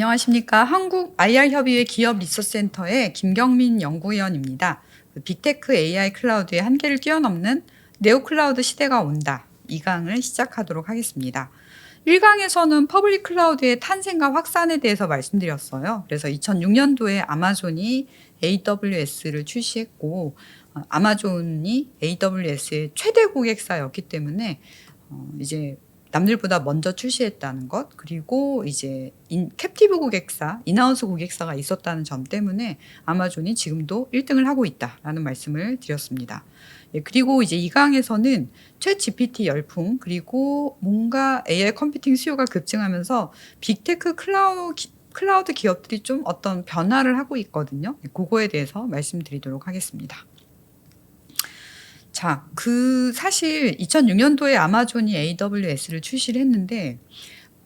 안녕하십니까. 한국 IR협의회 기업 리서치센터의 김경민 연구위원입니다. 빅테크 AI 클라우드의 한계를 뛰어넘는 네오클라우드 시대가 온다. 2강을 시작하도록 하겠습니다. 1강에서는 퍼블릭 클라우드의 탄생과 확산에 대해서 말씀드렸어요. 그래서 2006년도에 아마존이 AWS를 출시했고, 아마존이 AWS의 최대 고객사였기 때문에 이제 남들보다 먼저 출시했다는 것, 그리고 이제 캡티브 고객사, 인하우스 고객사가 있었다는 점 때문에 아마존이 지금도 1등을 하고 있다라는 말씀을 드렸습니다. 예, 그리고 이제 2강에서는 챗 GPT 열풍, 그리고 뭔가 AI 컴퓨팅 수요가 급증하면서 빅테크 클라우드 기업들이 좀 어떤 변화를 하고 있거든요. 그거에 대해서 말씀드리도록 하겠습니다. 자, 사실 2006년도에 아마존이 AWS를 출시를 했는데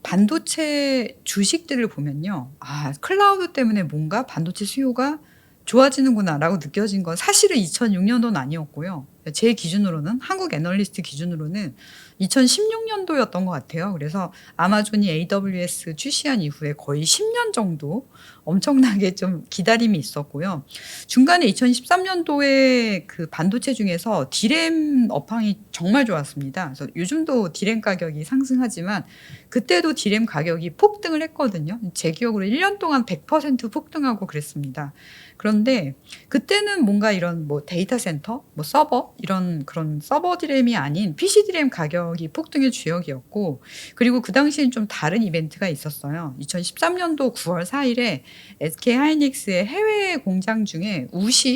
반도체 주식들을 보면요. 클라우드 때문에 뭔가 반도체 수요가 좋아지는구나라고 느껴진 건 사실은 2006년도는 아니었고요. 제 기준으로는, 한국 애널리스트 기준으로는 2016년도였던 것 같아요. 그래서 아마존이 AWS 출시한 이후에 거의 10년 정도 엄청나게 좀 기다림이 있었고요. 중간에 2013년도에 그 반도체 중에서 디램 업황이 정말 좋았습니다. 그래서 요즘도 디램 가격이 상승하지만 그때도 디램 가격이 폭등을 했거든요. 제 기억으로 1년 동안 100% 폭등하고 그랬습니다. 그런데 그때는 뭔가 이런 뭐 데이터 센터, 뭐 서버, 이런 그런 서버 디램이 아닌 PC 디램 가격이 폭등의 주역이었고, 그리고 그 당시엔 좀 다른 이벤트가 있었어요. 2013년도 9월 4일에 SK 하이닉스의 해외 공장 중에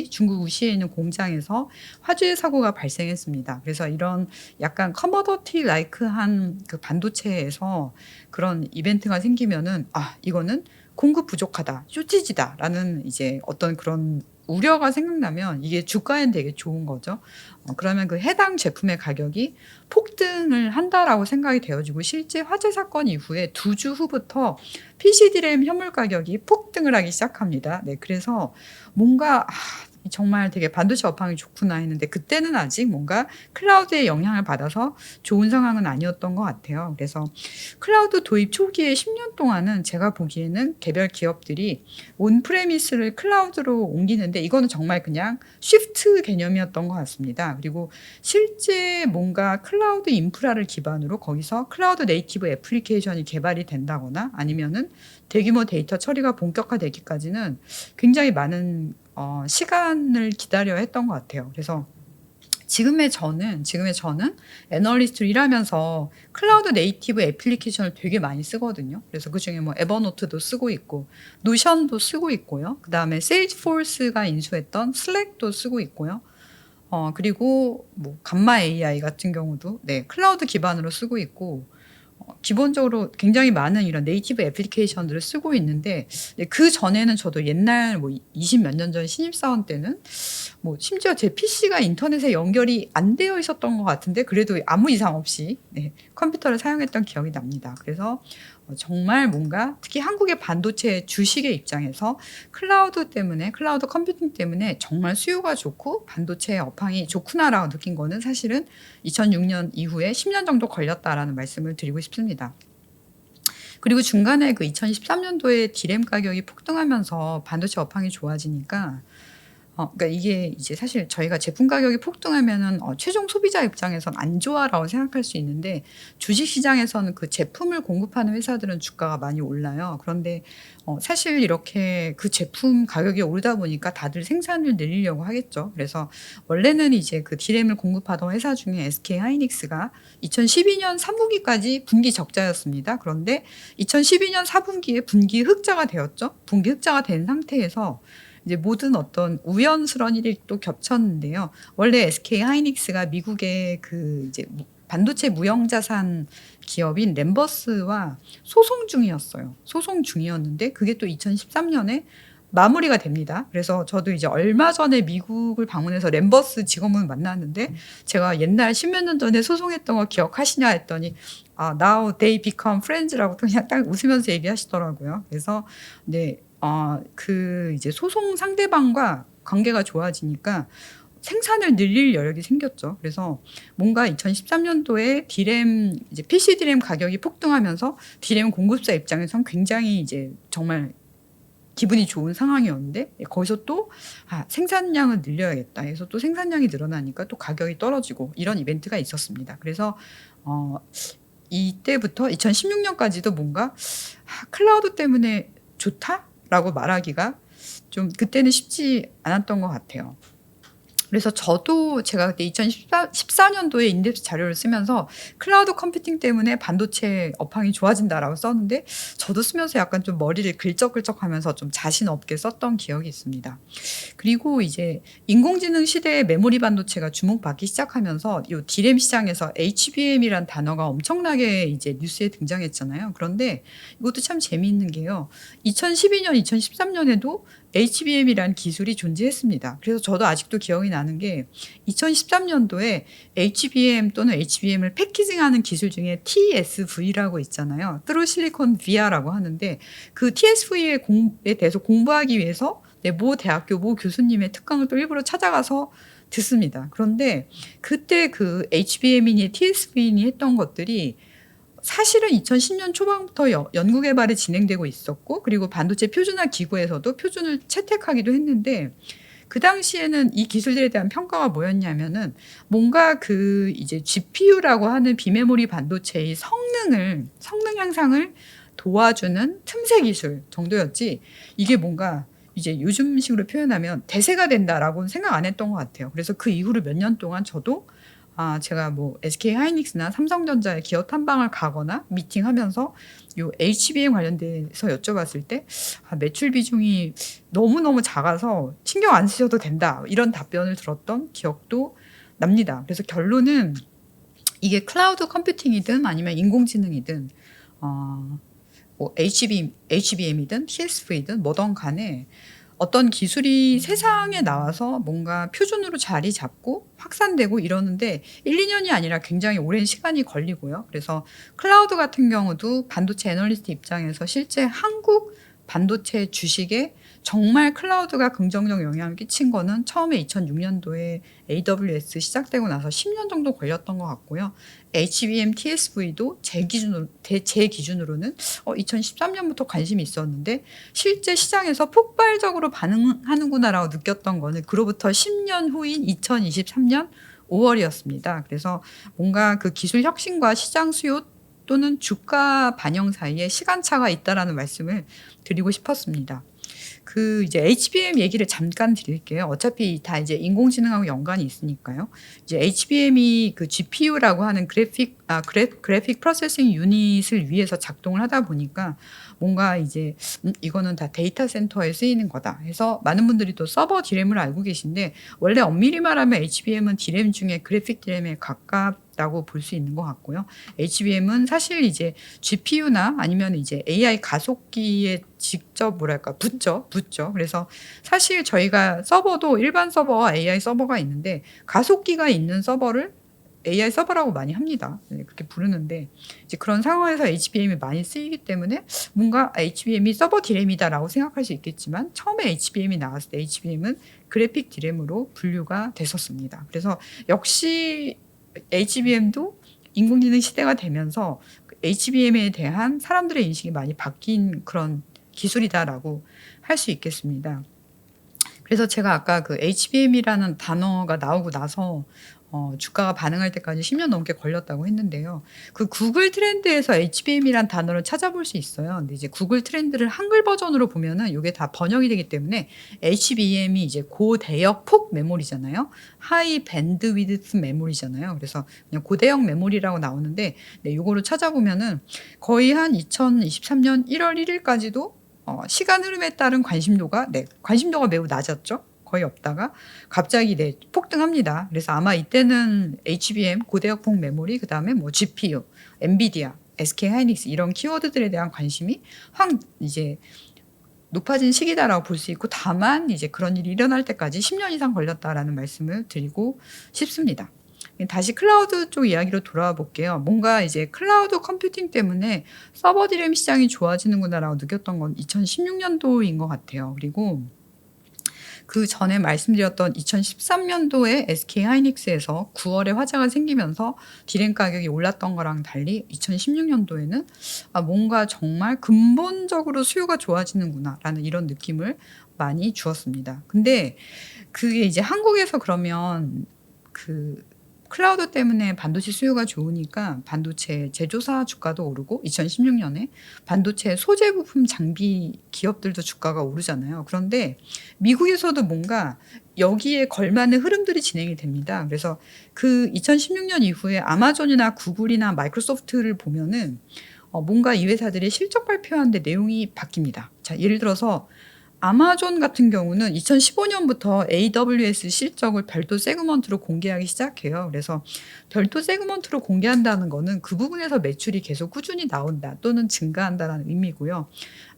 중국 우시에 있는 공장에서 화재 사고가 발생했습니다. 그래서 이런 약간 커머더티 라이크한 그 반도체에서 그런 이벤트가 생기면은 이거는 공급 부족하다, 쇼티지다라는 이제 어떤 그런 우려가 생각나면 이게 주가엔 되게 좋은 거죠. 그러면 그 해당 제품의 가격이 폭등을 한다라고 생각이 되어지고, 실제 화재 사건 이후에 2주 후부터 PC DRAM 현물 가격이 폭등을 하기 시작합니다. 네, 그래서 뭔가 정말 되게 반도체 업황이 좋구나 했는데 그때는 아직 뭔가 클라우드의 영향을 받아서 좋은 상황은 아니었던 것 같아요. 그래서 클라우드 도입 초기에 10년 동안은 제가 보기에는 개별 기업들이 온프레미스를 클라우드로 옮기는데 이거는 정말 그냥 쉬프트 개념이었던 것 같습니다. 그리고 실제 뭔가 클라우드 인프라를 기반으로 거기서 클라우드 네이티브 애플리케이션이 개발이 된다거나 아니면은 대규모 데이터 처리가 본격화되기까지는 굉장히 많은 시간을 기다려야 했던 것 같아요. 그래서 지금의 저는 애널리스트로 일하면서 클라우드 네이티브 애플리케이션을 되게 많이 쓰거든요. 그래서 그중에 뭐 에버노트도 쓰고 있고, 노션도 쓰고 있고요. 그다음에 세일즈포스가 인수했던 슬랙도 쓰고 있고요. 그리고 뭐 감마 AI 같은 경우도 클라우드 기반으로 쓰고 있고, 기본적으로 굉장히 많은 이런 네이티브 애플리케이션들을 쓰고 있는데, 그전에는 저도 옛날 뭐 20 몇 년 전 신입사원 때는 뭐 심지어 제 PC가 인터넷에 연결이 안 되어 있었던 것 같은데 그래도 아무 이상 없이 컴퓨터를 사용했던 기억이 납니다. 그래서 정말 뭔가 특히 한국의 반도체 주식의 입장에서 클라우드 컴퓨팅 때문에 정말 수요가 좋고 반도체 업황이 좋구나라고 느낀 거는 사실은 2006년 이후에 10년 정도 걸렸다라는 말씀을 드리고 싶습니다. 그리고 중간에 그 2013년도에 디램 가격이 폭등하면서 반도체 업황이 좋아지니까 그러니까 이게 이제 사실 저희가 제품 가격이 폭등하면은 최종 소비자 입장에선 안 좋아라고 생각할 수 있는데, 주식 시장에서는 그 제품을 공급하는 회사들은 주가가 많이 올라요. 그런데 사실 이렇게 그 제품 가격이 오르다 보니까 다들 생산을 늘리려고 하겠죠. 그래서 원래는 이제 그 디램을 공급하던 회사 중에 SK 하이닉스가 2012년 3분기까지 분기 적자였습니다. 그런데 2012년 4분기에 분기 흑자가 되었죠. 분기 흑자가 된 상태에서 이제 모든 어떤 우연스러운 일이 또 겹쳤는데요. 원래 SK 하이닉스가 미국의 그 이제 반도체 무형자산 기업인 램버스와 소송 중이었는데 그게 또 2013년에 마무리가 됩니다. 그래서 저도 이제 얼마 전에 미국을 방문해서 램버스 직원을 만났는데, 제가 옛날 10몇 년 전에 소송했던 거 기억하시냐 했더니 now they become friends라고 그냥 딱 웃으면서 얘기하시더라고요. 그래서 그 이제 소송 상대방과 관계가 좋아지니까 생산을 늘릴 여력이 생겼죠. 그래서 뭔가 2013년도에 디램 이제 PC 디램 가격이 폭등하면서 디램 공급사 입장에선 굉장히 이제 정말 기분이 좋은 상황이었는데 거기서 또 생산량을 늘려야겠다 해서 또 생산량이 늘어나니까 또 가격이 떨어지고 이런 이벤트가 있었습니다. 그래서 이때부터 2016년까지도 뭔가 클라우드 때문에 좋다라고 말하기가 좀 그때는 쉽지 않았던 것 같아요. 그래서 저도 제가 그때 2014년도에 인덱스 자료를 쓰면서 클라우드 컴퓨팅 때문에 반도체 업황이 좋아진다라고 썼는데 저도 쓰면서 약간 좀 머리를 긁적긁적하면서 좀 자신 없게 썼던 기억이 있습니다. 그리고 이제 인공지능 시대의 메모리 반도체가 주목받기 시작하면서 이 디램 시장에서 HBM이란 단어가 엄청나게 이제 뉴스에 등장했잖아요. 그런데 이것도 참 재미있는 게요. 2012년, 2013년에도 HBM이란 기술이 존재했습니다. 그래서 저도 아직도 기억이 나는 게 2013년도에 HBM 또는 HBM을 패키징하는 기술 중에 TSV라고 있잖아요. 트루실리콘 비아라고 하는데 그 TSV에 대해서 공부하기 위해서 모 대학교 모 교수님의 특강을 또 일부러 찾아가서 듣습니다. 그런데 그때 그 HBM이니 TSV니 했던 것들이 사실은 2010년 초반부터 연구 개발이 진행되고 있었고 그리고 반도체 표준화 기구에서도 표준을 채택하기도 했는데 그 당시에는 이 기술들에 대한 평가가 뭐였냐면은 뭔가 그 이제 GPU라고 하는 비메모리 반도체의 성능 향상을 도와주는 틈새 기술 정도였지 이게 뭔가 이제 요즘식으로 표현하면 대세가 된다라고는 생각 안 했던 것 같아요. 그래서 그 이후로 몇 년 동안 저도 제가 뭐 SK 하이닉스나 삼성전자에 기업 탐방을 가거나 미팅하면서 요 HBM 관련돼서 여쭤봤을 때 매출 비중이 너무너무 작아서 신경 안 쓰셔도 된다. 이런 답변을 들었던 기억도 납니다. 그래서 결론은 이게 클라우드 컴퓨팅이든 아니면 인공지능이든 뭐 HBM이든 TSV든 뭐든 간에 어떤 기술이 세상에 나와서 뭔가 표준으로 자리 잡고 확산되고 이러는데 1-2년이 아니라 굉장히 오랜 시간이 걸리고요. 그래서 클라우드 같은 경우도 반도체 애널리스트 입장에서 실제 한국 반도체 주식에 정말 클라우드가 긍정적 영향을 끼친 거는 처음에 2006년도에 AWS 시작되고 나서 10년 정도 걸렸던 것 같고요. HBM, TSV도 제 기준으로는 2013년부터 관심이 있었는데 실제 시장에서 폭발적으로 반응하는구나라고 느꼈던 거는 그로부터 10년 후인 2023년 5월이었습니다. 그래서 뭔가 그 기술 혁신과 시장 수요 또는 주가 반영 사이에 시간차가 있다라는 말씀을 드리고 싶었습니다. 그 이제 HBM 얘기를 잠깐 드릴게요. 어차피 다 이제 인공지능하고 연관이 있으니까요. 이제 HBM이 그 GPU라고 하는 그래픽 프로세싱 유닛을 위해서 작동을 하다 보니까 뭔가 이제 이거는 다 데이터 센터에 쓰이는 거다 해서 많은 분들이 또 서버 디램을 알고 계신데 원래 엄밀히 말하면 HBM은 디램 중에 그래픽 디램에 가깝다고 볼 수 있는 것 같고요. HBM은 사실 이제 GPU나 아니면 이제 AI 가속기에 직접 붙죠. 그래서 사실 저희가 서버도 일반 서버와 AI 서버가 있는데 가속기가 있는 서버를 AI 서버라고 많이 합니다. 그렇게 부르는데 이제 그런 상황에서 HBM이 많이 쓰이기 때문에 뭔가 HBM이 서버 디램이다라고 생각할 수 있겠지만 처음에 HBM이 나왔을 때 HBM은 그래픽 디램으로 분류가 됐었습니다. 그래서 역시 HBM도 인공지능 시대가 되면서 HBM에 대한 사람들의 인식이 많이 바뀐 그런 기술이다라고 할 수 있겠습니다. 그래서 제가 아까 그 HBM이라는 단어가 나오고 나서 주가가 반응할 때까지 10년 넘게 걸렸다고 했는데요. 그 구글 트렌드에서 HBM이란 단어를 찾아볼 수 있어요. 근데 이제 구글 트렌드를 한글 버전으로 보면은 이게 다 번역이 되기 때문에 HBM이 이제 고대역 폭 메모리잖아요. 하이 밴드위드스 메모리잖아요. 그래서 그냥 고대역 메모리라고 나오는데 요거를 찾아보면은 거의 한 2023년 1월 1일까지도 시간 흐름에 따른 관심도가 매우 낮았죠. 거의 없다가 갑자기 폭등합니다. 그래서 아마 이때는 HBM 고대역폭 메모리 그다음에 뭐 GPU, 엔비디아, SK 하이닉스 이런 키워드들에 대한 관심이 확 이제 높아진 시기다라고 볼 수 있고 다만 이제 그런 일이 일어날 때까지 10년 이상 걸렸다라는 말씀을 드리고 싶습니다. 다시 클라우드 쪽 이야기로 돌아와 볼게요. 뭔가 이제 클라우드 컴퓨팅 때문에 서버 디램 시장이 좋아지는구나라고 느꼈던 건 2016년도인 것 같아요. 그리고 그전에 말씀드렸던 2013년도에 SK 하이닉스에서 9월에 화재가 생기면서 디램 가격이 올랐던 거랑 달리 2016년도에는 '아 뭔가 정말 근본적으로 수요가 좋아지는구나.'라는 이런 느낌을 많이 주었습니다. 근데 그게 이제 한국에서 그러면 그 클라우드 때문에 반도체 수요가 좋으니까 반도체 제조사 주가도 오르고 2016년에 반도체 소재 부품 장비 기업들도 주가가 오르잖아요. 그런데 미국에서도 뭔가 여기에 걸맞는 흐름들이 진행이 됩니다. 그래서 그 2016년 이후에 아마존이나 구글이나 마이크로소프트를 보면은 뭔가 이 회사들이 실적 발표하는데 내용이 바뀝니다. 자, 예를 들어서 아마존 같은 경우는 2015년부터 AWS 실적을 별도 세그먼트로 공개하기 시작해요. 그래서 별도 세그먼트로 공개한다는 거는 그 부분에서 매출이 계속 꾸준히 나온다 또는 증가한다라는 의미고요.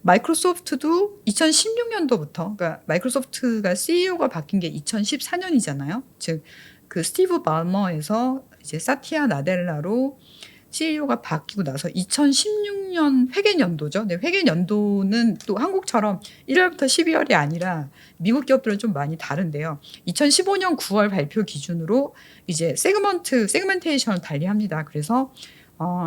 마이크로소프트도 2016년도부터, 그러니까 마이크로소프트가 CEO가 바뀐 게 2014년이잖아요. 즉 그 스티브 발머에서 이제 사티아 나델라로 CEO가 바뀌고 나서 2016년 회계연도죠. 네, 회계연도는 또 한국처럼 1월부터 12월이 아니라 미국 기업들은 좀 많이 다른데요. 2015년 9월 발표 기준으로 이제 세그멘테이션을 달리합니다. 그래서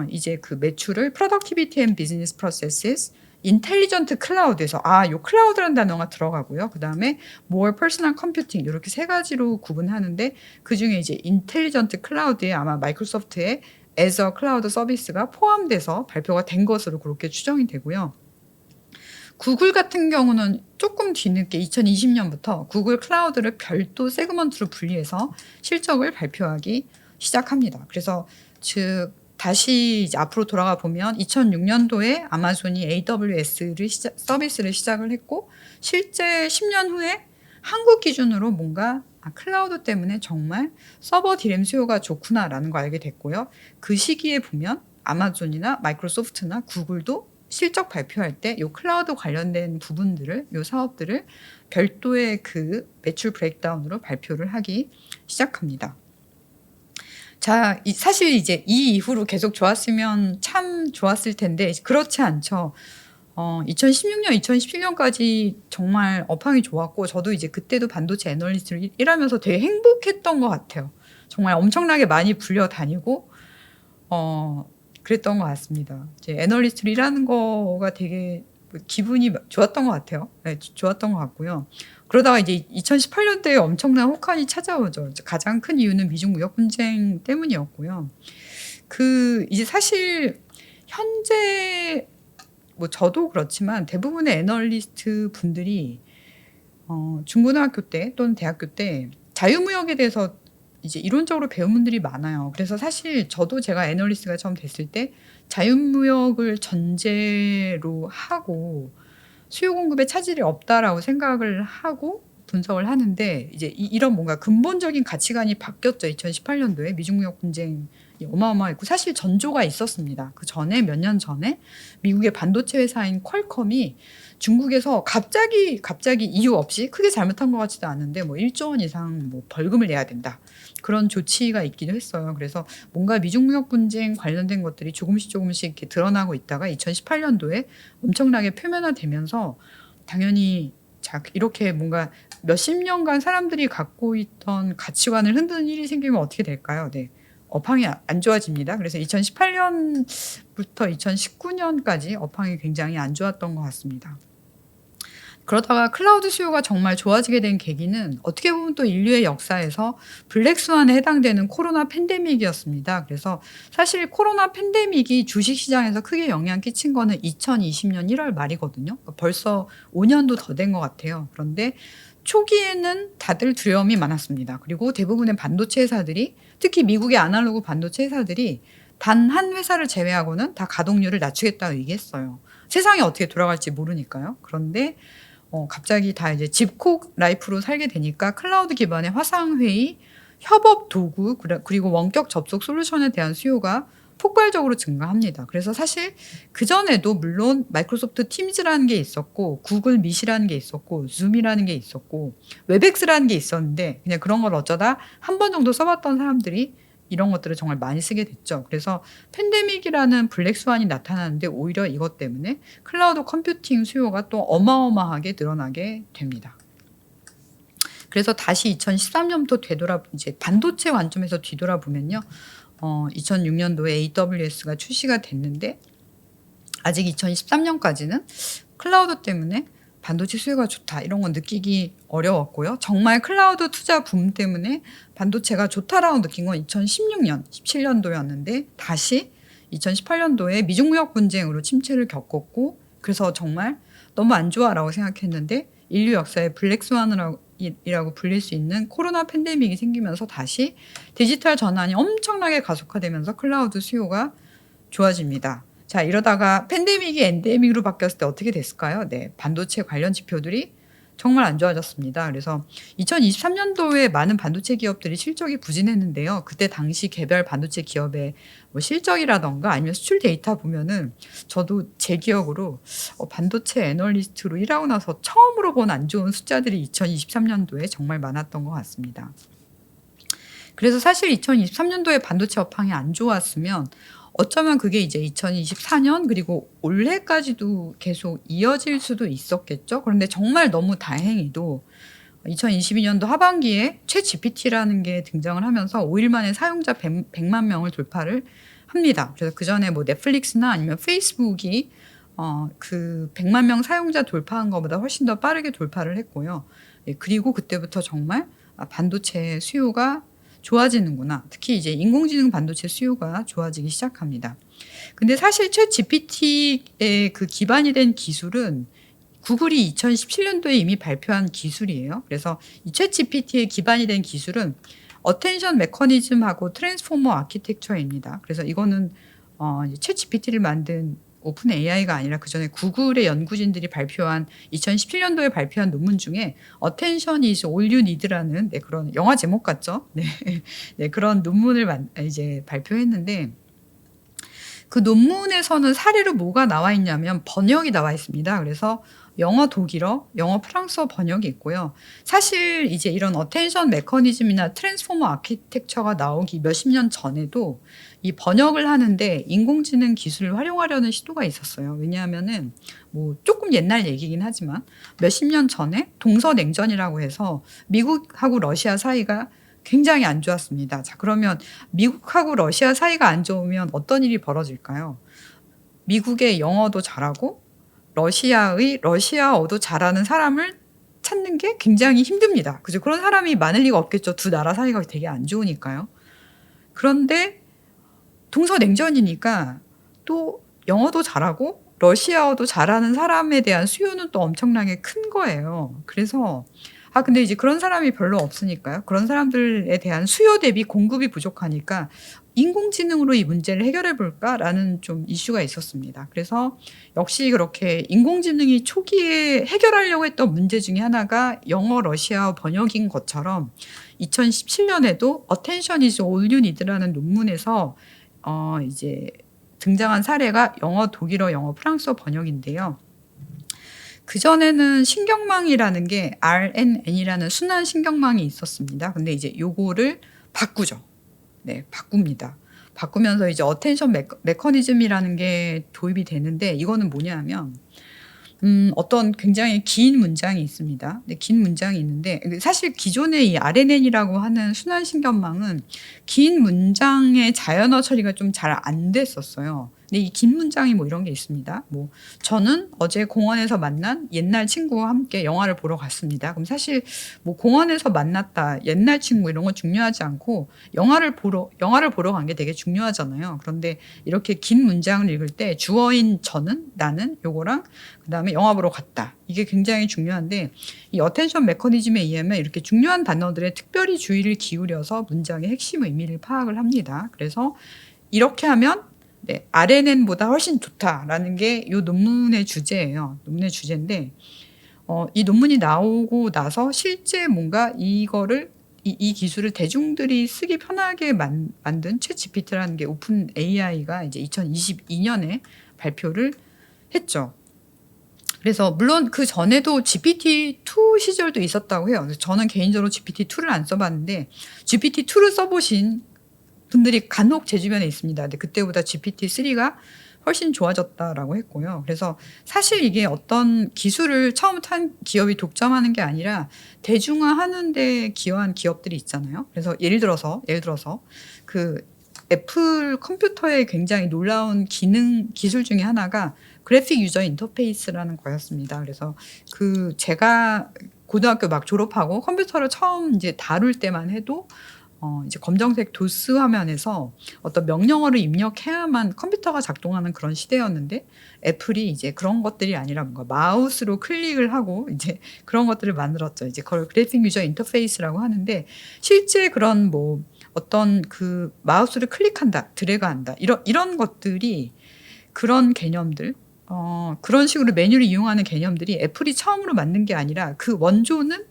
이제 그 매출을 Productivity and Business Processes, 인텔리전트 클라우드에서 요 클라우드라는 단어가 들어가고요. 그다음에 more personal computing 이렇게 세 가지로 구분하는데 그중에 이제 인텔리전트 클라우드에 아마 마이크로소프트의 Azure 클라우드 서비스가 포함돼서 발표가 된 것으로 그렇게 추정이 되고요. 구글 같은 경우는 조금 뒤늦게 2020년부터 구글 클라우드를 별도 세그먼트로 분리해서 실적을 발표하기 시작합니다. 그래서 즉 다시 이제 앞으로 돌아가 보면 2006년도에 아마존이 AWS를 서비스를 시작을 했고 실제 10년 후에 한국 기준으로 뭔가 클라우드 때문에 정말 서버 디램 수요가 좋구나라는 걸 알게 됐고요. 그 시기에 보면 아마존이나 마이크로소프트나 구글도 실적 발표할 때 요 클라우드 관련된 부분들을, 요 사업들을 별도의 그 매출 브레이크다운으로 발표를 하기 시작합니다. 자, 사실 이제 이 이후로 계속 좋았으면 참 좋았을 텐데 그렇지 않죠. 2016년, 2017년까지 정말 업황이 좋았고 저도 이제 그때도 반도체 애널리스트를 일하면서 되게 행복했던 것 같아요. 정말 엄청나게 많이 불려다니고 그랬던 것 같습니다. 이제 애널리스트로 일하는 거가 되게 기분이 좋았던 것 같아요. 네, 좋았던 것 같고요. 그러다가 이제 2018년도에 엄청난 혹한이 찾아오죠. 가장 큰 이유는 미중 무역 분쟁 때문이었고요. 이제 사실 현재 저도 그렇지만 대부분의 애널리스트 분들이 중고등학교 때 또는 대학교 때 자유무역에 대해서 이제 이론적으로 배운 분들이 많아요. 그래서 사실 저도 제가 애널리스트가 처음 됐을 때 자유무역을 전제로 하고 수요 공급에 차질이 없다라고 생각을 하고 분석을 하는데 이제 이런 뭔가 근본적인 가치관이 바뀌었죠. 2018년도에 미중 무역 분쟁이 어마어마했고 사실 전조가 있었습니다. 그 전에 몇 년 전에 미국의 반도체 회사인 퀄컴이 중국에서 갑자기 이유 없이 크게 잘못한 것 같지도 않은데 1조 원 이상 벌금을 내야 된다. 그런 조치가 있기도 했어요. 그래서 뭔가 미중 무역 분쟁 관련된 것들이 조금씩 이렇게 드러나고 있다가 2018년도에 엄청나게 표면화되면서 당연히 이렇게 뭔가 몇십 년간 사람들이 갖고 있던 가치관을 흔드는 일이 생기면 어떻게 될까요? 네. 업황이 안 좋아집니다. 그래서 2018년부터 2019년까지 업황이 굉장히 안 좋았던 것 같습니다. 그러다가 클라우드 수요가 정말 좋아지게 된 계기는 어떻게 보면 또 인류의 역사에서 블랙스완에 해당되는 코로나 팬데믹이었습니다. 그래서 사실 코로나 팬데믹이 주식시장에서 크게 영향 끼친 거는 2020년 1월 말이거든요. 벌써 5년도 더 된 것 같아요. 그런데 초기에는 다들 두려움이 많았습니다. 그리고 대부분의 반도체 회사들이 특히 미국의 아날로그 반도체 회사들이 단 한 회사를 제외하고는 다 가동률을 낮추겠다고 얘기했어요. 세상이 어떻게 돌아갈지 모르니까요. 그런데 갑자기 다 이제 집콕 라이프로 살게 되니까 클라우드 기반의 화상회의, 협업 도구 그리고 원격 접속 솔루션에 대한 수요가 폭발적으로 증가합니다. 그래서 사실 그전에도 물론 마이크로소프트 팀즈라는 게 있었고 구글 미시라는 게 있었고 줌이라는 게 있었고 웹엑스라는 게 있었는데 그냥 그런 걸 어쩌다 한 번 정도 써봤던 사람들이 이런 것들을 정말 많이 쓰게 됐죠. 그래서 팬데믹이라는 블랙스완이 나타나는데 오히려 이것 때문에 클라우드 컴퓨팅 수요가 또 어마어마하게 늘어나게 됩니다. 그래서 다시 2013년도 이제 반도체 관점에서 뒤돌아보면요. 2006년도에 AWS가 출시가 됐는데 아직 2013년까지는 클라우드 때문에 반도체 수요가 좋다 이런 건 느끼기 어려웠고요. 정말 클라우드 투자 붐 때문에 반도체가 좋다라고 느낀 건 2016년, 17년도였는데 다시 2018년도에 미중 무역 분쟁으로 침체를 겪었고 그래서 정말 너무 안 좋아라고 생각했는데 인류 역사의 블랙스완이라고 불릴 수 있는 코로나 팬데믹이 생기면서 다시 디지털 전환이 엄청나게 가속화되면서 클라우드 수요가 좋아집니다. 자, 이러다가 팬데믹이 엔데믹으로 바뀌었을 때 어떻게 됐을까요? 네, 반도체 관련 지표들이 정말 안 좋아졌습니다. 그래서 2023년도에 많은 반도체 기업들이 실적이 부진했는데요. 그때 당시 개별 반도체 기업의 뭐 실적이라던가 아니면 수출 데이터 보면은 저도 제 기억으로 반도체 애널리스트로 일하고 나서 처음으로 본 안 좋은 숫자들이 2023년도에 정말 많았던 것 같습니다. 그래서 사실 2023년도에 반도체 업황이 안 좋았으면 어쩌면 그게 이제 2024년 그리고 올해까지도 계속 이어질 수도 있었겠죠. 그런데 정말 너무 다행히도 2022년도 하반기에 챗GPT라는 게 등장을 하면서 5일 만에 사용자 100만 명을 돌파를 합니다. 그래서 그 전에 뭐 넷플릭스나 아니면 페이스북이 그 100만 명 사용자 돌파한 것보다 훨씬 더 빠르게 돌파를 했고요. 예, 그리고 그때부터 정말 반도체 수요가 좋아지는구나. 특히 이제 인공지능 반도체 수요가 좋아지기 시작합니다. 근데 사실 챗 GPT의 그 기반이 된 기술은 구글이 2017년도에 이미 발표한 기술이에요. 그래서 이 챗 GPT의 기반이 된 기술은 어텐션 메커니즘하고 트랜스포머 아키텍처입니다. 그래서 이거는 챗 GPT를 만든 오픈 AI가 아니라 그 전에 구글의 연구진들이 발표한 2017년도에 발표한 논문 중에 Attention is all you need라는 그런 영화 제목 같죠? 네, 그런 논문을 이제 발표했는데 그 논문에서는 사례로 뭐가 나와 있냐면 번역이 나와 있습니다. 그래서 영어, 독일어, 영어, 프랑스어 번역이 있고요. 사실 이제 이런 어텐션 메커니즘이나 트랜스포머 아키텍처가 나오기 몇십 년 전에도 이 번역을 하는데 인공지능 기술을 활용하려는 시도가 있었어요. 왜냐하면은 뭐 조금 옛날 얘기긴 하지만 몇십 년 전에 동서냉전이라고 해서 미국하고 러시아 사이가 굉장히 안 좋았습니다. 자, 그러면 미국하고 러시아 사이가 안 좋으면 어떤 일이 벌어질까요? 미국의 영어도 잘하고 러시아의 러시아어도 잘하는 사람을 찾는 게 굉장히 힘듭니다. 그죠? 그런 사람이 많을 리가 없겠죠. 두 나라 사이가 되게 안 좋으니까요. 그런데 동서냉전이니까 또 영어도 잘하고 러시아어도 잘하는 사람에 대한 수요는 또 엄청나게 큰 거예요. 그래서 근데 이제 그런 사람이 별로 없으니까요. 그런 사람들에 대한 수요 대비 공급이 부족하니까 인공지능으로 이 문제를 해결해 볼까라는 좀 이슈가 있었습니다. 그래서 역시 그렇게 인공지능이 초기에 해결하려고 했던 문제 중에 하나가 영어 러시아어 번역인 것처럼 2017년에도 Attention is all you need라는 논문에서 이제 등장한 사례가 영어, 독일어, 영어, 프랑스어 번역인데요. 그전에는 신경망이라는 게 RNN이라는 순환 신경망이 있었습니다. 근데 이제 요거를 바꾸죠. 네, 바꿉니다. 바꾸면서 이제 어텐션 메커니즘이라는 게 도입이 되는데 이거는 뭐냐면 어떤 굉장히 긴 문장이 있습니다. 네, 긴 문장이 있는데 사실 기존의 이 RNN이라고 하는 순환 신경망은 긴 문장의 자연어 처리가 좀 잘 안 됐었어요. 근데 이 긴 문장이 뭐 이런 게 있습니다. 뭐 저는 어제 공원에서 만난 옛날 친구와 함께 영화를 보러 갔습니다. 그럼 사실 뭐 공원에서 만났다, 옛날 친구 이런 건 중요하지 않고 영화를 보러 간 게 되게 중요하잖아요. 그런데 이렇게 긴 문장을 읽을 때 주어인 저는, 나는 요거랑 그다음에 영화 보러 갔다. 이게 굉장히 중요한데 이 어텐션 메커니즘에 의하면 이렇게 중요한 단어들에 특별히 주의를 기울여서 문장의 핵심 의미를 파악을 합니다. 그래서 이렇게 하면 네, RNN보다 훨씬 좋다라는 게 이 논문의 주제예요. 논문의 주제인데 이 논문이 나오고 나서 실제 뭔가 이거를 이 기술을 대중들이 쓰기 편하게 만든 챗 GPT라는 게 오픈 AI가 이제 2022년에 발표를 했죠. 그래서 물론 그 전에도 GPT-2 시절도 있었다고 해요. 저는 개인적으로 GPT-2를 안 써봤는데 GPT-2를 써보신 분들이 간혹 제 주변에 있습니다. 근데 그때보다 GPT-3가 훨씬 좋아졌다라고 했고요. 그래서 사실 이게 어떤 기술을 처음부터 한 기업이 독점하는 게 아니라 대중화하는 데 기여한 기업들이 있잖아요. 그래서 예를 들어서 그 애플 컴퓨터의 굉장히 놀라운 기술 중에 하나가 그래픽 유저 인터페이스라는 거였습니다. 그래서 제가 고등학교 막 졸업하고 컴퓨터를 처음 이제 다룰 때만 해도 이제 검정색 도스 화면에서 어떤 명령어를 입력해야만 컴퓨터가 작동하는 그런 시대였는데, 애플이 이제 그런 것들이 아니라 뭔가 마우스로 클릭을 하고 이제 그런 것들을 만들었죠. 이제 그걸 그래픽 유저 인터페이스라고 하는데, 실제 그런 뭐 어떤 마우스를 클릭한다, 드래그한다, 이런 것들이, 그런 개념들, 그런 식으로 메뉴를 이용하는 개념들이 애플이 처음으로 만든 게 아니라 그 원조는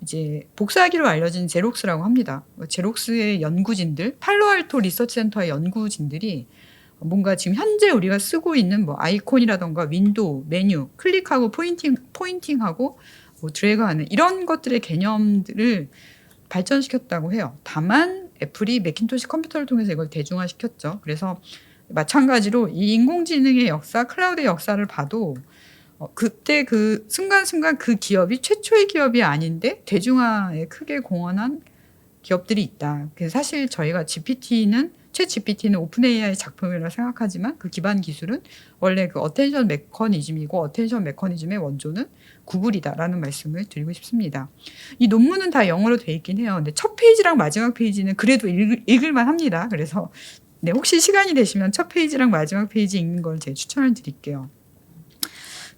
이제 복사기로 알려진 제록스라고 합니다. 제록스의 연구진들, 팔로알토 리서치 센터의 연구진들이 뭔가 지금 현재 우리가 쓰고 있는 뭐 아이콘이라던가 윈도우, 메뉴, 클릭하고 포인팅하고 뭐 드래그하는 이런 것들의 개념들을 발전시켰다고 해요. 다만 애플이 매킨토시 컴퓨터를 통해서 이걸 대중화시켰죠. 그래서 마찬가지로 이 인공지능의 역사, 클라우드의 역사를 봐도 그때 그 순간순간 그 기업이 최초의 기업이 아닌데 대중화에 크게 공헌한 기업들이 있다. 그래서 사실 저희가 챗 GPT는 오픈 AI 작품이라고 생각하지만 그 기반 기술은 원래 그 어텐션 메커니즘이고, 어텐션 메커니즘의 원조는 구글이다라는 말씀을 드리고 싶습니다. 이 논문은 다 영어로 돼 있긴 해요. 근데 첫 페이지랑 마지막 페이지는 그래도 읽을만 합니다. 그래서 네, 혹시 시간이 되시면 첫 페이지랑 마지막 페이지 읽는 걸 제가 추천을 드릴게요.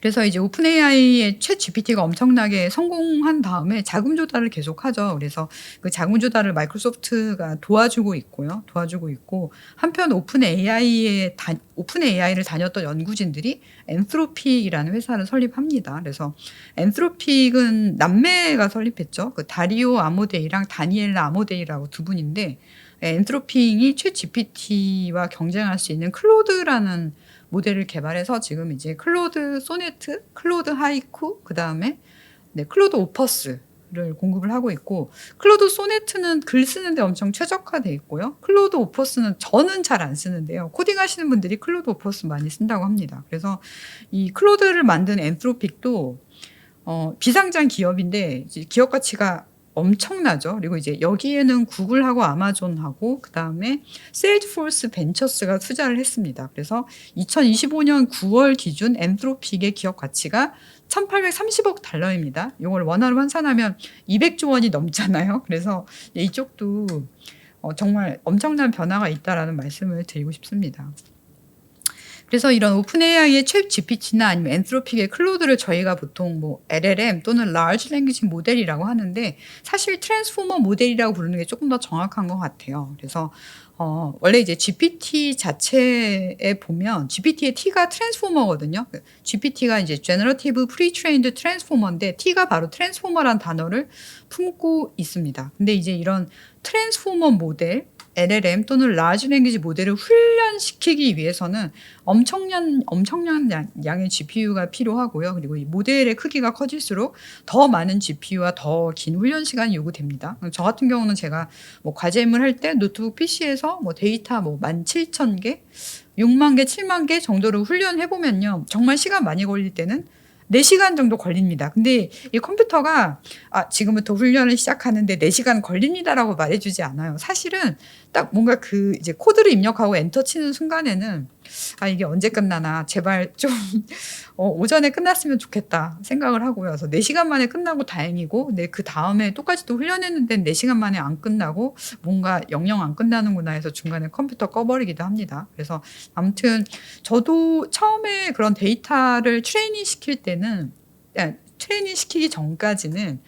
그래서 이제 오픈 AI의 챗 GPT가 엄청나게 성공한 다음에 자금 조달을 계속하죠. 그래서 그 자금 조달을 마이크로소프트가 도와주고 있고, 한편 오픈 AI를 다녔던 연구진들이 엔트로픽이라는 회사를 설립합니다. 그래서 엔트로픽은 남매가 설립했죠. 그 다리오 아모데이랑 다니엘라 아모데이라고 두 분인데, 엔트로픽이 챗 GPT와 경쟁할 수 있는 클로드라는 모델을 개발해서 지금 이제 클로드 소네트, 클로드 하이쿠, 그다음에 클로드 오퍼스를 공급을 하고 있고, 클로드 소네트는 글 쓰는데 엄청 최적화돼 있고요. 클로드 오퍼스는 저는 잘 안 쓰는데요. 코딩하시는 분들이 클로드 오퍼스 많이 쓴다고 합니다. 그래서 이 클로드를 만든 엔트로픽도 비상장 기업인데 이제 기업 가치가 엄청나죠. 그리고 이제 여기에는 구글하고 아마존하고 그다음에 세일즈포스 벤처스가 투자를 했습니다. 그래서 2025년 9월 기준 엔트로픽의 기업 가치가 1,830억 달러입니다. 이걸 원화로 환산하면 200조 원이 넘잖아요. 그래서 이쪽도 정말 엄청난 변화가 있다라는 말씀을 드리고 싶습니다. 그래서 이런 오픈 AI의 챗 GPT나 아니면 엔트로픽의 클로드를 저희가 보통 뭐 LLM 또는 Large Language 모델이라고 하는데, 사실 트랜스포머 모델이라고 부르는 게 조금 더 정확한 것 같아요. 그래서 원래 이제 GPT 자체에 보면 GPT의 T가 트랜스포머거든요. GPT가 이제 Generative Pre-trained Transformer인데 T가 바로 트랜스포머라는 단어를 품고 있습니다. 근데 이제 이런 트랜스포머 모델, LLM 또는 라지 랭귀지 모델을 훈련시키기 위해서는 엄청난 양의 GPU가 필요하고요. 그리고 이 모델의 크기가 커질수록 더 많은 GPU와 더 긴 훈련 시간이 요구됩니다. 저 같은 경우는 제가 뭐 과제임을 할 때 노트북 PC에서 뭐 데이터 뭐 17,000개, 6만 개, 7만 개 정도로 훈련해 보면요, 정말 시간 많이 걸릴 때는 4시간 정도 걸립니다. 근데 이 컴퓨터가 지금부터 훈련을 시작하는데 4시간 걸립니다라고 말해주지 않아요. 사실은 딱 뭔가 이제 코드를 입력하고 엔터 치는 순간에는 이게 언제 끝나나, 제발 좀 오전에 끝났으면 좋겠다 생각을 하고요. 그래서 4시간 만에 끝나고 다행이고, 근데 그 다음에 똑같이 또 훈련했는데 4시간 만에 안 끝나고 뭔가 영영 안 끝나는구나 해서 중간에 컴퓨터 꺼버리기도 합니다. 그래서 아무튼 저도 처음에 그런 데이터를 트레이닝 시키기 전까지는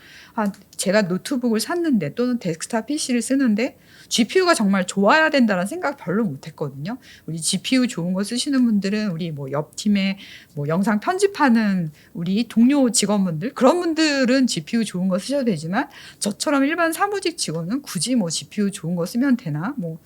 제가 노트북을 샀는데 또는 데스크탑 PC를 쓰는데 GPU가 정말 좋아야 된다는 생각 별로 못 했거든요. 우리 GPU 좋은 거 쓰시는 분들은 우리 뭐 옆 팀에 뭐 영상 편집하는 우리 동료 직원분들, 그런 분들은 GPU 좋은 거 쓰셔도 되지만, 저처럼 일반 사무직 직원은 굳이 뭐 GPU 좋은 거 쓰면 되나? 뭐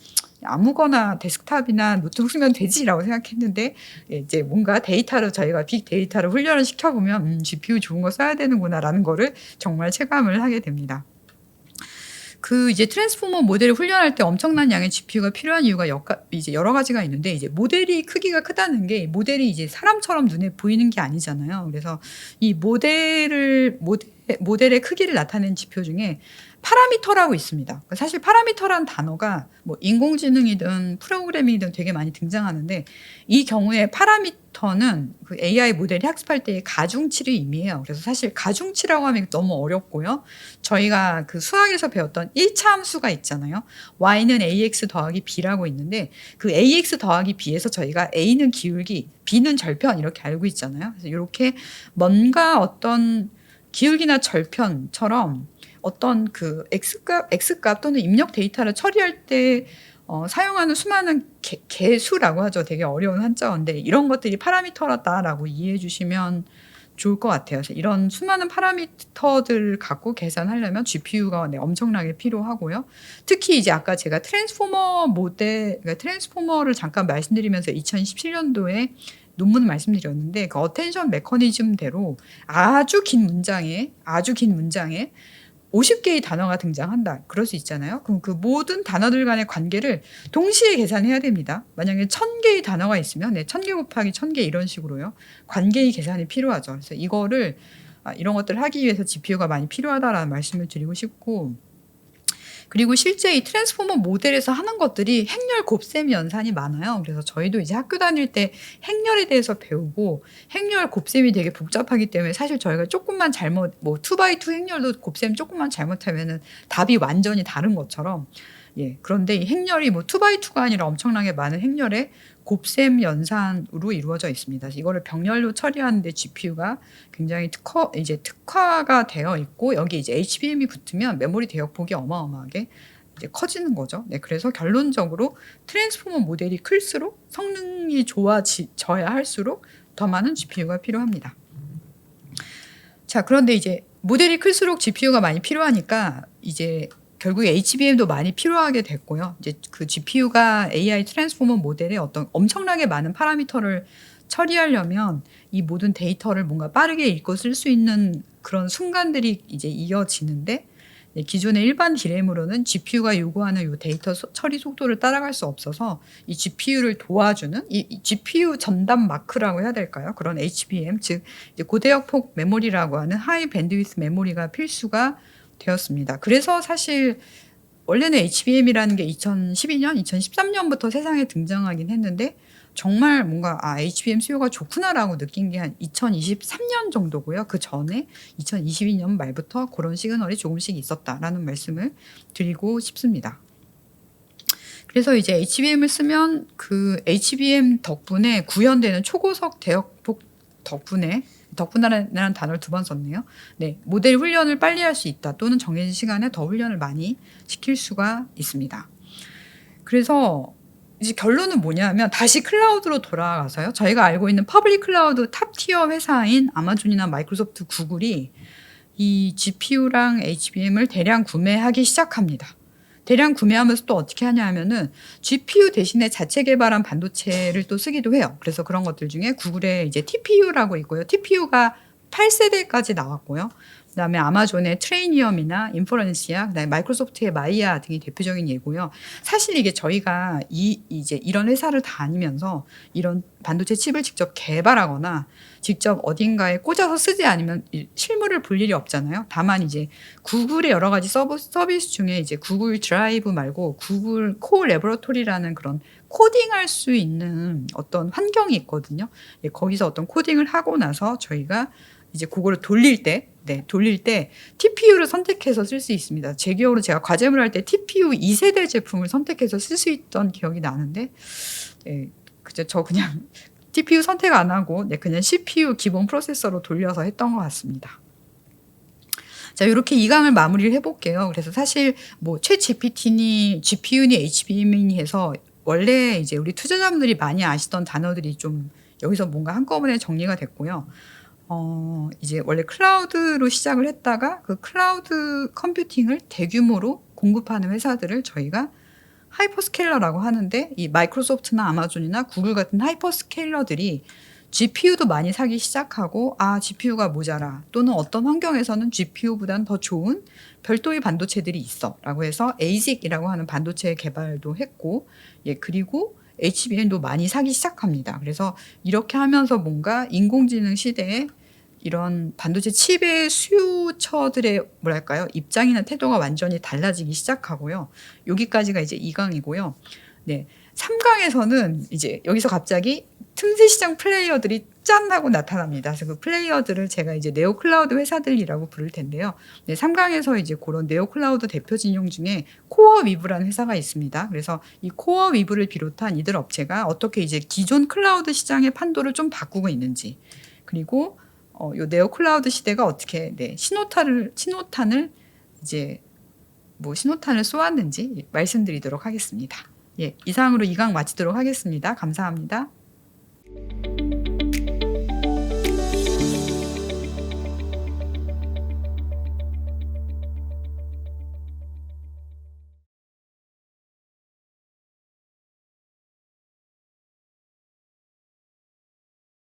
아무거나 데스크탑이나 노트북 쓰면 되지라고 생각했는데, 이제 뭔가 저희가 빅데이터를 훈련을 시켜보면 GPU 좋은 거 써야 되는구나라는 거를 정말 체감을 하게 됩니다. 이제 트랜스포머 모델을 훈련할 때 엄청난 양의 GPU가 필요한 이유가 이제 여러 가지가 있는데, 이제 모델이 크기가 크다는 게 모델이 이제 사람처럼 눈에 보이는 게 아니잖아요. 그래서 이 모델의 크기를 나타내는 지표 중에 파라미터라고 있습니다. 그러니까 사실 파라미터란 단어가 뭐 인공지능이든 프로그래밍이든 되게 많이 등장하는데, 이 경우에 파라미터는 그 AI 모델이 학습할 때의 가중치를 의미해요. 그래서 사실 가중치라고 하면 너무 어렵고요. 저희가 그 수학에서 배웠던 1차 함수가 있잖아요. y는 ax 더하기 b라고 있는데, 그 ax 더하기 b에서 저희가 a는 기울기, b는 절편 이렇게 알고 있잖아요. 그래서 이렇게 뭔가 어떤 기울기나 절편처럼 어떤 그 x값 또는 입력 데이터를 처리할 때 사용하는 수많은 개수라고 하죠. 되게 어려운 한자어인데, 이런 것들이 파라미터라고 이해해 주시면 좋을 것 같아요. 그래서 이런 수많은 파라미터들을 갖고 계산하려면 GPU가 엄청나게 필요하고요. 특히 이제 아까 제가 그러니까 트랜스포머를 잠깐 말씀드리면서 2017년도에 논문을 말씀드렸는데, 그 어텐션 메커니즘대로 아주 긴 문장에 50개의 단어가 등장한다. 그럴 수 있잖아요. 그럼 그 모든 단어들 간의 관계를 동시에 계산해야 됩니다. 만약에 1000개의 단어가 있으면 1000개 곱하기 1000개 이런 식으로요. 관계의 계산이 필요하죠. 그래서 이런 것들을 하기 위해서 GPU가 많이 필요하다라는 말씀을 드리고 싶고, 그리고 실제 이 트랜스포머 모델에서 하는 것들이 행렬 곱셈 연산이 많아요. 그래서 저희도 이제 학교 다닐 때 행렬에 대해서 배우고, 행렬 곱셈이 되게 복잡하기 때문에 사실 저희가 조금만 잘못, 뭐 2x2 행렬도 곱셈 조금만 잘못하면은 답이 완전히 다른 것처럼, 그런데 이 행렬이 뭐 2x2가 아니라 엄청나게 많은 행렬에 곱셈 연산으로 이루어져 있습니다. 이거를 병렬로 처리하는데 GPU가 굉장히 특화가 되어 있고, 여기 이제 HBM이 붙으면 메모리 대역폭이 어마어마하게 이제 커지는 거죠. 그래서 결론적으로 트랜스포머 모델이 클수록 성능이 좋아져야 할수록 더 많은 GPU가 필요합니다. 자, 그런데 이제 모델이 클수록 GPU가 많이 필요하니까 이제 결국에 HBM도 많이 필요하게 됐고요. 이제 그 GPU가 AI 트랜스포머 모델에 어떤 엄청나게 많은 파라미터를 처리하려면 이 모든 데이터를 뭔가 빠르게 읽고 쓸 수 있는 그런 순간들이 이제 이어지는데, 기존의 일반 D램으로는 GPU가 요구하는 요 데이터 처리 속도를 따라갈 수 없어서 이 GPU를 도와주는 이 GPU 전담 마크라고 해야 될까요? 그런 HBM, 즉 이제 고대역폭 메모리라고 하는 하이 밴드위스 메모리가 필수가 되었습니다. 그래서 사실 원래는 HBM이라는 게 2012년, 2013년부터 세상에 등장하긴 했는데, 정말 뭔가 HBM 수요가 좋구나라고 느낀 게 한 2023년 정도고요. 그 전에 2022년 말부터 그런 시그널이 조금씩 있었다라는 말씀을 드리고 싶습니다. 그래서 이제 HBM을 쓰면 그 HBM 덕분에 구현되는 초고속 대역폭 덕분이라는 단어를 2번 썼네요. 모델 훈련을 빨리 할 수 있다, 또는 정해진 시간에 더 훈련을 많이 시킬 수가 있습니다. 그래서 이제 결론은 뭐냐면, 다시 클라우드로 돌아가서요. 저희가 알고 있는 퍼블릭 클라우드 탑티어 회사인 아마존이나 마이크로소프트, 구글이 이 GPU랑 HBM을 대량 구매하기 시작합니다. 대량 구매하면서 또 어떻게 하냐 하면은 GPU 대신에 자체 개발한 반도체를 또 쓰기도 해요. 그래서 그런 것들 중에 구글의 이제 TPU라고 있고요. TPU가 8세대까지 나왔고요. 그다음에 아마존의 트레이니엄이나 인퍼런시아, 그다음에 마이크로소프트의 마이아 등이 대표적인 예고요. 사실 이게 저희가 이제 이런 회사를 다니면서 이런 반도체 칩을 직접 개발하거나 직접 어딘가에 꽂아서 쓰지 않으면 실물을 볼 일이 없잖아요. 다만 이제 구글의 여러 가지 서비스 중에 이제 구글 드라이브 말고 구글 코 레버러토리라는 그런 코딩할 수 있는 어떤 환경이 있거든요. 거기서 어떤 코딩을 하고 나서 저희가 이제 그거를 돌릴 때 TPU를 선택해서 쓸 수 있습니다. 제 기억으로 제가 과제물 할 때 TPU 2세대 제품을 선택해서 쓸 수 있던 기억이 나는데, 저 그냥 TPU 선택 안 하고 그냥 CPU 기본 프로세서로 돌려서 했던 것 같습니다. 자, 이렇게 2강을 마무리를 해볼게요. 그래서 사실 뭐 챗GPT니 GPU니 HBM이니 해서 원래 이제 우리 투자자분들이 많이 아시던 단어들이 좀 여기서 뭔가 한꺼번에 정리가 됐고요. 이제 원래 클라우드로 시작을 했다가 그 클라우드 컴퓨팅을 대규모로 공급하는 회사들을 저희가 하이퍼스케일러라고 하는데, 이 마이크로소프트나 아마존이나 구글 같은 하이퍼스케일러들이 GPU도 많이 사기 시작하고 GPU가 모자라 또는 어떤 환경에서는 GPU보다는 더 좋은 별도의 반도체들이 있어라고 해서 ASIC이라고 하는 반도체 개발도 했고 그리고 HBM도 많이 사기 시작합니다. 그래서 이렇게 하면서 뭔가 인공지능 시대에 이런 반도체 칩의 수요처들의 입장이나 태도가 완전히 달라지기 시작하고요. 여기까지가 이제 2강이고요. 3강에서는 이제 여기서 갑자기 틈새 시장 플레이어들이 짠 하고 나타납니다. 그래서 그 플레이어들을 제가 이제 네오 클라우드 회사들이라고 부를 텐데요. 3강에서 이제 그런 네오 클라우드 대표 진영 중에 코어 위브라는 회사가 있습니다. 그래서 이 코어 위브를 비롯한 이들 업체가 어떻게 이제 기존 클라우드 시장의 판도를 좀 바꾸고 있는지, 그리고 요 네오 클라우드 시대가 어떻게 신호탄을 이제 신호탄을 쏘았는지 말씀드리도록 하겠습니다. 이상으로 2강 마치도록 하겠습니다. 감사합니다.